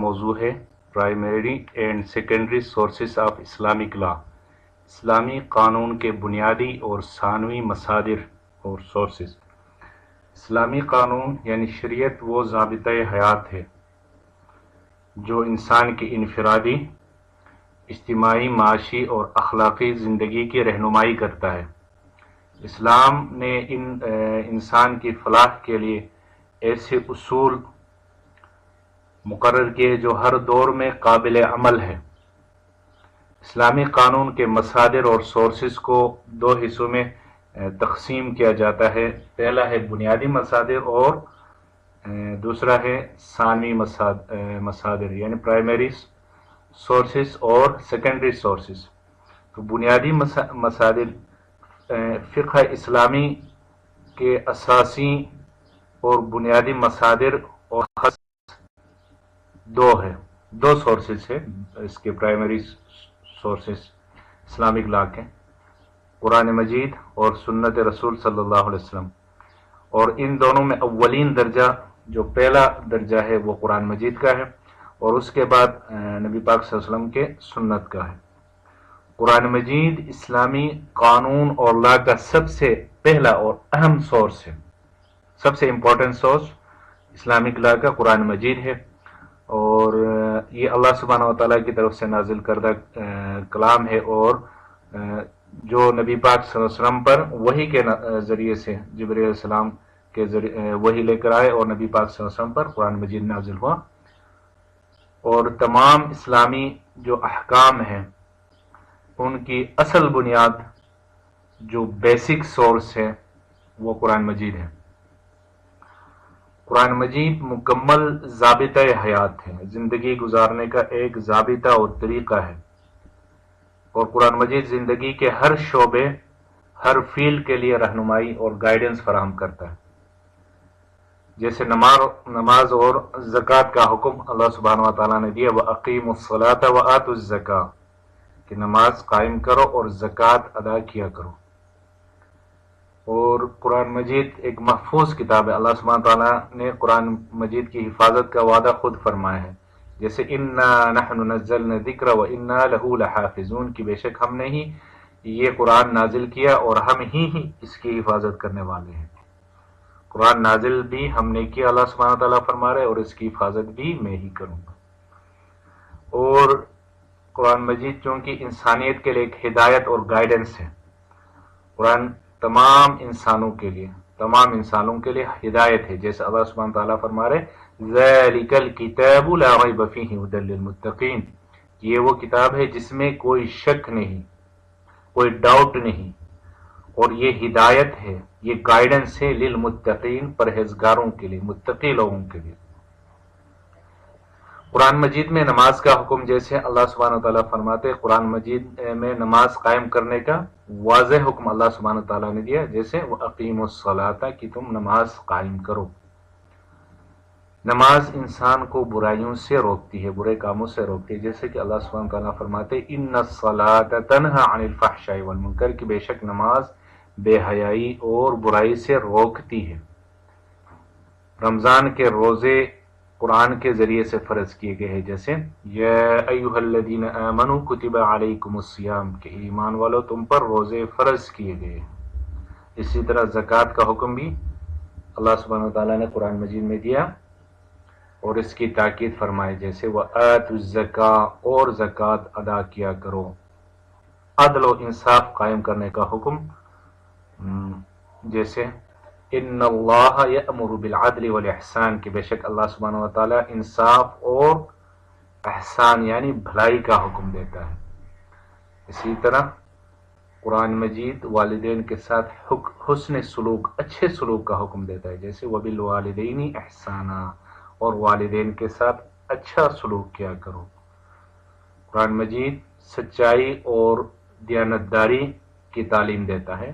موضوع ہے primary and secondary sources of Islamic law, اسلامی قانون کے بنیادی اور ثانوی مصادر اور سورسز۔ اسلامی قانون یعنی شریعت وہ ضابطۂ حیات ہے جو انسان کی انفرادی، اجتماعی، معاشی اور اخلاقی زندگی کی رہنمائی کرتا ہے۔ اسلام نے انسان کی فلاح کے لیے ایسے اصول مقرر کیے جو ہر دور میں قابل عمل ہے۔ اسلامی قانون کے مصادر اور سورسز کو دو حصوں میں تقسیم کیا جاتا ہے، پہلا ہے بنیادی مصادر اور دوسرا ہے ثانوی مصادر یعنی پرائمری سورسز اور سیکنڈری سورسز۔ تو بنیادی مصادر فقہ اسلامی کے اساسی اور بنیادی مصادر اور خاص دو سورسز ہے اس کے پرائمری سورسز اسلامک لا کے، قرآن مجید اور سنت رسول صلی اللہ علیہ وسلم، اور ان دونوں میں اولین درجہ جو پہلا درجہ ہے وہ قرآن مجید کا ہے اور اس کے بعد نبی پاک صلی اللہ علیہ وسلم کے سنت کا ہے۔ قرآن مجید اسلامی قانون اور لا کا سب سے پہلا اور اہم سورس ہے، سب سے امپورٹنٹ سورس اسلامک لا کا قرآن مجید ہے، اور یہ اللہ سبحانہ و تعالیٰ کی طرف سے نازل کردہ کلام ہے، اور جو نبی پاک صلی اللہ علیہ وسلم پر وحی کے ذریعے سے جبرائیل علیہ السلام کے ذریعے وحی لے کر آئے اور نبی پاک صلی اللہ علیہ وسلم پر قرآن مجید نازل ہوا، اور تمام اسلامی جو احکام ہیں ان کی اصل بنیاد جو بیسک سورس ہے وہ قرآن مجید ہے۔ قرآن مجید مکمل ضابطۂ حیات ہے، زندگی گزارنے کا ایک ضابطہ اور طریقہ ہے، اور قرآن مجید زندگی کے ہر شعبے، ہر فیلڈ کے لیے رہنمائی اور گائیڈنس فراہم کرتا ہے۔ جیسے نماز اور زکوٰۃ کا حکم اللہ سبحانہ و تعالیٰ نے دیا، وَأَقِیمُوا الصَّلَاةَ وَآتُوا الزَّکَاۃَ، کہ نماز قائم کرو اور زکوٰۃ ادا کیا کرو۔ اور قرآن مجید ایک محفوظ کتاب ہے، اللہ سبحانہ تعالیٰ نے قرآن مجید کی حفاظت کا وعدہ خود فرمایا ہے، جیسے اِنَّا نَحْنُ نَزَّلْنَا الذِّکْرَ وَإِنَّا لَهُ لَحَافِظُونَ، کہ بے شک ہم نے ہی یہ قرآن نازل کیا اور ہم ہی اس کی حفاظت کرنے والے ہیں۔ قرآن نازل بھی ہم نے کیا، اللہ سبحانہ تعالیٰ فرما رہے، اور اس کی حفاظت بھی میں ہی کروں گا۔ اور قرآن مجید چونکہ انسانیت کے لیے ایک ہدایت اور گائیڈنس ہے، قرآن تمام انسانوں کے لیے ہدایت ہے، جیسے اللہ سبحانہ تعالیٰ فرما رہے ذَلِكَ الْكِتَابُ لَا رَيْبَ فِيهِ هُدًى لِّلْمُتَّقِينَ، یہ وہ کتاب ہے جس میں کوئی شک نہیں، کوئی ڈاؤٹ نہیں، اور یہ ہدایت ہے، یہ گائیڈنس ہے للمتقین، پرہیزگاروں کے لیے، متقی لوگوں کے لیے۔ قرآن مجید میں نماز کا حکم، جیسے اللہ سبحانہ تعالیٰ فرماتے قرآن مجید میں نماز قائم کرنے کا واضح حکم اللہ سبحانہ تعالیٰ نے دیا، جیسے وَأَقِیمُوا الصَّلَاةَ، کہ تم نماز قائم کرو۔ نماز انسان کو برائیوں سے روکتی ہے، برے کاموں سے روکتی ہے، جیسے کہ اللہ سبحانہ تعالیٰ فرماتے اِنَّ الصَّلَاةَ تَنْہَىٰ عَنِ الْفَحْشَاءِ وَالْمُنکَرِ، کہ بے شک نماز بے حیائی اور برائی سے روکتی ہے۔ رمضان کے روزے قرآن کے ذریعے سے فرض کیے گئے ہیں، جیسے یا ایھا الذین آمنوا کتب علیکم الصیام، کہ ایمان والو تم پر روزے فرض کیے گئے۔ اسی طرح زکوٰۃ کا حکم بھی اللہ سبحانہ وتعالیٰ نے قرآن مجید میں دیا اور اس کی تاکید فرمائے، جیسے وآتوا الزکاۃ، اور زکوٰۃ ادا کیا کرو۔ عدل و انصاف قائم کرنے کا حکم، جیسے ان اللہ یأمر بالعدل والاحسان، کہ بے شک اللہ سبحانہ و تعالیٰ انصاف اور احسان یعنی بھلائی کا حکم دیتا ہے۔ اسی طرح قرآن مجید والدین کے ساتھ حسن سلوک، اچھے سلوک کا حکم دیتا ہے، جیسے وبالوالدین احسانا، اور والدین کے ساتھ اچھا سلوک کیا کرو۔ قرآن مجید سچائی اور دیانتداری کی تعلیم دیتا ہے،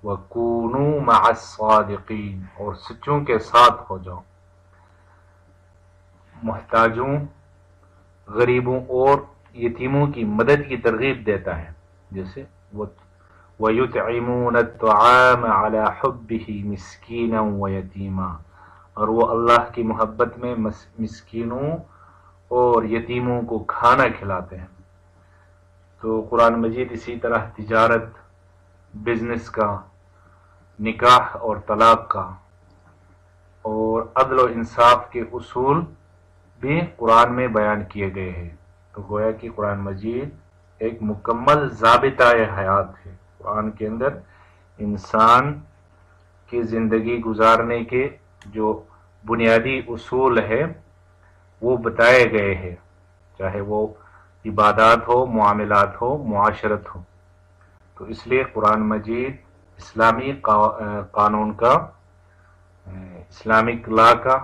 وَكُونُوا مَعَ الصَّادِقِينَ، اور سچوں کے ساتھ ہو جاؤ۔ محتاجوں، غریبوں اور یتیموں کی مدد کی ترغیب دیتا ہے، جیسے وَيُطْعِمُونَ الطَّعَامَ عَلَى حُبِّهِ مِسْكِينًا وَيَتِيمًا، اور وہ اللہ کی محبت میں مسکینوں اور یتیموں کو کھانا کھلاتے ہیں۔ تو قرآن مجید اسی طرح تجارت، بزنس کا، نکاح اور طلاق کا اور عدل و انصاف کے اصول بھی قرآن میں بیان کیے گئے ہیں۔ تو گویا کہ قرآن مجید ایک مکمل ضابطہ حیات ہے۔ قرآن کے اندر انسان کی زندگی گزارنے کے جو بنیادی اصول ہے وہ بتائے گئے ہیں، چاہے وہ عبادات ہو، معاملات ہو، معاشرت ہو۔ تو اس لیے قرآن مجید اسلامی قانون کا، اسلامک لا کا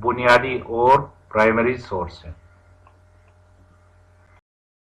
بنیادی اور پرائمری سورس ہے۔